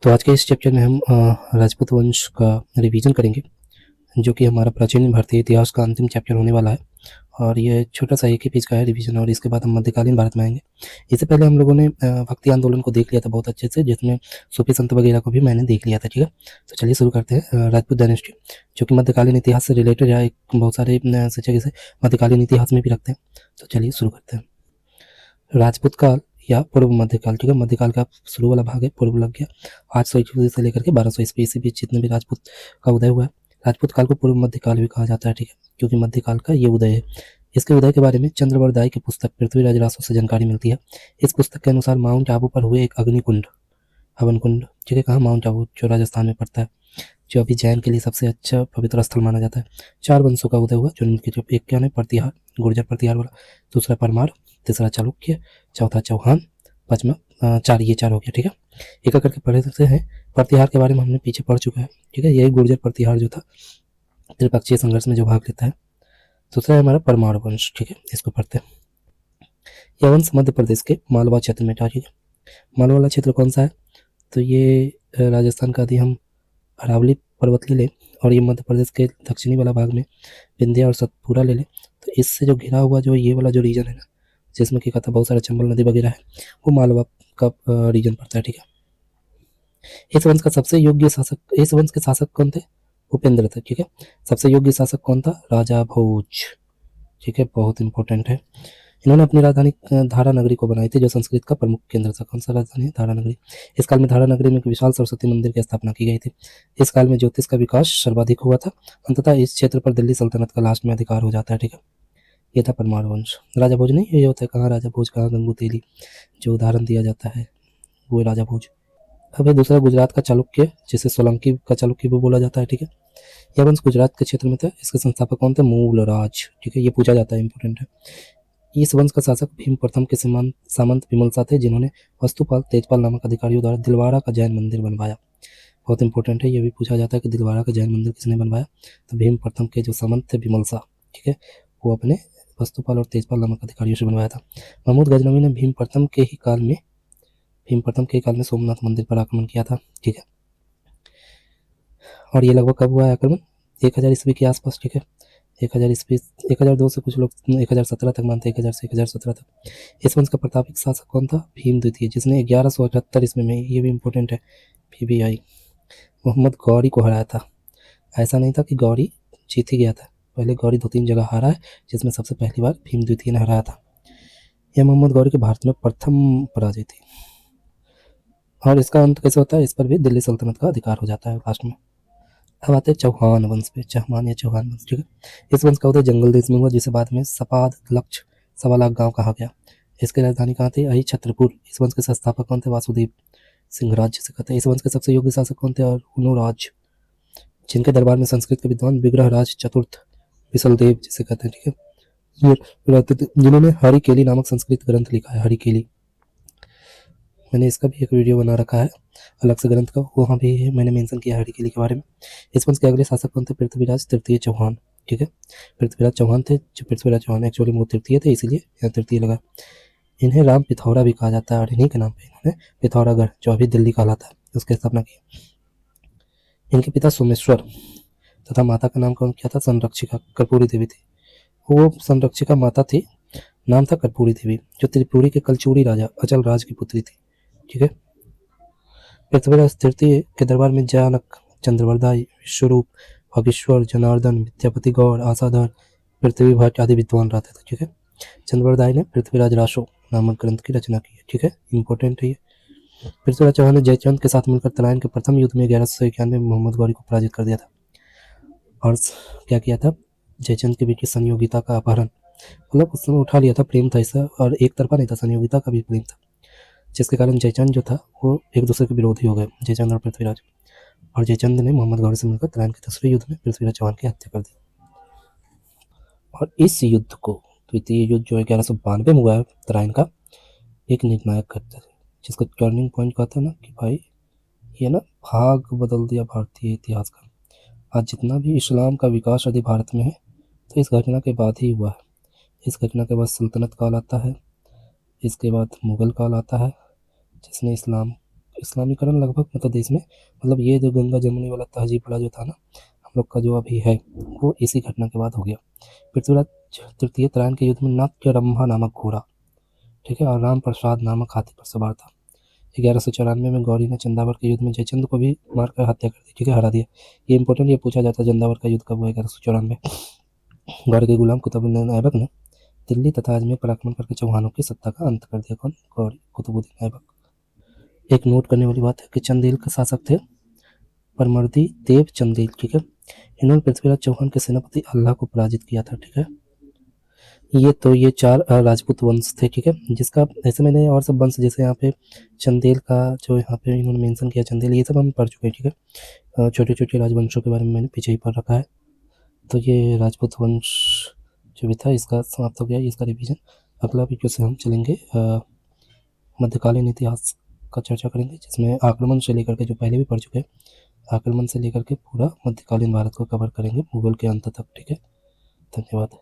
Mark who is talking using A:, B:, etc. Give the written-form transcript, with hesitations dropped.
A: तो आज के इस चैप्टर में हम राजपूत वंश का रिवीजन करेंगे, जो कि हमारा प्राचीन भारतीय इतिहास का अंतिम चैप्टर होने वाला है। और ये छोटा सा एक ही पेज का है रिवीजन, और इसके बाद हम मध्यकालीन भारत में आएंगे। इससे पहले हम लोगों ने भक्ति आंदोलन को देख लिया था बहुत अच्छे से, जिसमें सूफी संत वगैरह को भी मैंने देख लिया था। ठीक है, तो चलिए शुरू करते हैं। राजपूत डायनेस्टी, जो कि मध्यकालीन इतिहास से रिलेटेड है, बहुत सारे शिक्षक इसे मध्यकालीन इतिहास में भी रखते हैं। तो चलिए शुरू करते हैं। राजपूत काल या पूर्व मध्यकाल। ठीक है, मध्यकाल का शुरू वाला भाग है, पूर्व लग गया। 800 ईस्वी से लेकर के 1200 ईस्वी के बीच जितने भी राजपूत का उदय हुआ है, राजपूत काल को पूर्व मध्यकाल भी कहा जाता है। ठीक है, क्योंकि मध्यकाल का ये उदय है। इसके उदय के बारे में चंद्रवरदाई की पुस्तक पृथ्वीराज रासो से जानकारी मिलती है। इस पुस्तक के अनुसार माउंट आबू पर हुए एक अग्निकुंड, हवन कुंड, ठीक है, कहाँ, माउंट आबू, जो राजस्थान में पड़ता है, जो अभी जैन के लिए सबसे अच्छा पवित्र स्थल माना जाता है। 4 वंशों का उदय हुआ, जो उनके जो एक क्या है, प्रतिहार, गुर्जर प्रतिहार वाला, दूसरा परमार, तीसरा चालुक्य, चौथा चौहान, पांचवा 4, ये 4 हो गया। ठीक है, एक एक करके पढ़े सकते हैं। प्रतिहार के बारे में हमने पीछे पढ़ चुका है। ठीक है, यही गुर्जर प्रतिहार जो था, त्रिपक्षीय संघर्ष में जो भाग लेता है। दूसरा है हमारा परमार वंश। ठीक है, इसको पढ़ते हैं। यह वंश मध्य प्रदेश के मालवा क्षेत्र में था। ठीक है, मालवा वाला क्षेत्र कौन सा है, तो ये राजस्थान का, यदि हम अरावली पर्वत ले लें और ये मध्य प्रदेश के दक्षिणी वाला भाग में विंध्या और सतपुरा ले लें, तो इससे जो घिरा हुआ जो ये वाला जो रीजन है ना, जिसमें क्या कहता है बहुत सारा चंबल नदी वगैरह है, वो मालवा का रीजन पड़ता है। ठीक है, इस वंश का सबसे योग्य शासक, इस वंश के शासक कौन थे, उपेंद्र थे। ठीक है, सबसे योग्य शासक कौन था, राजा भोज। ठीक है, बहुत इंपॉर्टेंट है। इन्होंने अपनी राजधानी धारा नगरी को बनाई थी, जो संस्कृत का प्रमुख केंद्र था। कौन सा राजधानी है, धारा नगरी। इस काल में धारा नगरी में एक विशाल सरस्वती मंदिर की स्थापना की गई थी। इस काल में ज्योतिष का विकास सर्वाधिक हुआ था। अंततः इस क्षेत्र पर दिल्ली सल्तनत का लास्ट में अधिकार हो जाता है। ठीक है, ये था परमार वंश। राजा भोज नहीं, ये होता है कहाँ राजा भोज, कहाँ गंगू तेली, जो उदाहरण दिया जाता है वो राजा भोज। अब है दूसरा गुजरात का चालुक्य, जिसे सोलंकी का चालुक्य भी बोला जाता है। ठीक है, यह वंश गुजरात के क्षेत्र में था। इसके संस्थापक कौन थे, मूलराज। ठीक है, ये पूछा जाता है, इंपॉर्टेंट है। इस वंश का शासक भीम प्रथम के सामंत विमलसा थे, जिन्होंने वस्तुपाल तेजपाल नामक अधिकारियों द्वारा दिलवाड़ा का जैन मंदिर बनवाया। बहुत इंपॉर्टेंट है, ये भी पूछा जाता है कि दिलवाड़ा का जैन मंदिर किसने बनवाया, तो भीम प्रथम के जो सामंत थे विमलसा, ठीक है, वो अपने वस्तुपाल और तेजपाल नामक अधिकारियों से बनवाया था। महमूद गजनवी ने भीम प्रथम के ही काल में सोमनाथ मंदिर पर आक्रमण किया था। ठीक है, और ये लगभग कब हुआ है आक्रमण, 1000 ईस्वी के आसपास। ठीक है, 1000 ईस्वी, 1002 से कुछ लोग 1017 तक मानते हैं, 1000 से 1017 तक। इस वंश का प्रतापिक शासक कौन था, भीम द्वितीय, जिसने 1178 ईस्वी में, ये भी इंपॉर्टेंट है, PBI, मोहम्मद गौरी को हराया था। ऐसा नहीं था कि गौरी जीत ही गया था, पहले गौरी 2-3 जगह हारा है, जिसमें सबसे पहली बार भीम द्वितीय ने हराया था। यह मोहम्मद गौरी के भारत में प्रथम पराजय थी। और इसका अंत कैसे होता है, इस पर भी दिल्ली सल्तनत का अधिकार हो जाता है लास्ट में। अब आते हैं चौहान वंश पे, चौहान या चौहान वंश। ठीक है, इस वंश का उदय जंगल देश में हुआ, जिसे बाद में सपाद लक्ष्य 1.25 लाख गांव कहा गया। इसकी राजधानी कहाँ थी, अहि छत्रपुर। इस वंश के संस्थापक कौन थे, वासुदेव सिंह राज जिसे कहते हैं। इस वंश के सबसे योग्य शासक कौन थे, और हुनुराज, जिनके दरबार में संस्कृत के विद्वान विग्रह राज चतुर्थ विशलदेव जिसे कहते हैं, ठीक है, ये रहते थे, जिन्होंने हरिकेली नामक संस्कृत ग्रंथ लिखा है। हरिकेली, मैंने इसका भी एक वीडियो बना रखा है अलग से ग्रंथ का, वहाँ भी मैंने मेंशन किया है हरिकेली के बारे में। इस वंश के अगले शासक कौन थे, पृथ्वीराज तृतीय चौहान। ठीक है, पृथ्वीराज चौहान थे, जो पृथ्वीराज चौहान एक्चुअली वो तृतीय थे, इसीलिए यहाँ तृतीय लगा। इन्हें राम पिथौरा भी कहा जाता है, और इन्हीं के नाम पे इन्होंने पिथौरागढ़, जो अभी दिल्ली कहलाता है, उसकी स्थापना की। इनके पिता सोमेश्वर तथा माता का नाम कौन क्या था, संरक्षिका कर्पूरी देवी थी। वो संरक्षिका माता थी, नाम था कर्पूरी देवी, जो त्रिपुरी के कलचूरी राजा अचल राज की पुत्री थी। ठीक है, पृथ्वीराज तृतीय के दरबार में जानक, चंद्रवरदाई, विश्वरूप, भागेश्वर, जनार्दन, विद्यापति गौड़, आशाधर, पृथ्वी भट्ट आदि विद्वान रहते थे। ठीक है, चंद्रवरदाई ने पृथ्वीराज रासो नामक ग्रंथ की रचना की है। ठीक है, इंपॉर्टेंट है ये। पृथ्वीराज चौहान ने जयचंद के साथ मिलकर तराइन के प्रथम युद्ध में 1191 में मोहम्मद गौरी को पराजित कर दिया था। और क्या किया था, जयचंद की बेटी संयोगिता का अपहरण, मतलब उस समय उठा लिया था, प्रेम था इसका, और एक तरफा नहीं था, संयोगिता का भी प्रेम था, जिसके कारण जयचंद जो था वो एक दूसरे के विरोधी हो गए, जयचंद और पृथ्वीराज। और जयचंद ने मोहम्मद गौरी से मिलकर तराइन के दूसरे युद्ध में पृथ्वीराज चौहान की हत्या कर दी। और इस युद्ध को, द्वितीय युद्ध जो 1192 में हुआ है तराइन का, एक निर्णायक घटना, जिसका टर्निंग पॉइंट कहता है ना कि भाई ये ना भाग बदल दिया भारतीय इतिहास का। आज जितना भी इस्लाम का विकास यदि भारत में है, तो इस घटना के बाद ही हुआ है। इस घटना के बाद सल्तनत काल आता है, इसके बाद मुगल काल आता है, जिसने इस्लामीकरण लगभग मतलब देश में मतलब ये जो गंगा जमुनी वाला तहजीब वाला जो था ना हम लोग का जो अभी है वो इसी घटना के बाद हो गया। पृथ्वीराज तृतीय तराइन के युद्ध में नाट्यरंभा नामक घोड़ा, ठीक है, और राम प्रसाद नामक हाथी पर सवार था। 1194 में गौरी ने चंदावर के युद्ध में जयचंद को भी मारकर हत्या कर दी, ठीक है, हरा दिया। ये इंपॉर्टेंट, ये पूछा जाता है चंदावर का युद्ध कब हुआ, 1194। गौरी के गुलाम कुतुबुद्दीन ऐबक ने दिल्ली तथा अजमेर पर आक्रमण करके चौहानों की सत्ता का अंत कर दिया। कौन? गौरी कुतुबुद्दीन ऐबक। एक नोट करने वाली बात है कि चंदेल के शासक थे परमर्दी देव चंदेल, ठीक है। इन्होंने पृथ्वीराज चौहान के सेनापति अल्लाह को पराजित किया था, ठीक है। ये 4 राजपूत वंश थे, ठीक है, जिसका ऐसे मैंने और सब वंश जैसे यहाँ पे चंदेल का जो यहाँ पे इन्होंने मेंशन किया चंदेल, ये सब हम पढ़ चुके हैं, ठीक है। छोटे-छोटे राजवंशों के बारे में मैंने पीछे ही पढ़ रखा है। तो ये राजपूत वंश जो भी था इसका समाप्त हो गया, इसका रिवीजन। अगला वीडियो से हम चलेंगे मध्यकालीन इतिहास का चर्चा करेंगे, जिसमें आक्रमण से लेकर के जो पहले भी पढ़ चुके हैं, आक्रमण से लेकर के पूरा मध्यकालीन भारत को कवर करेंगे मुगल के अंत तक, ठीक है। धन्यवाद।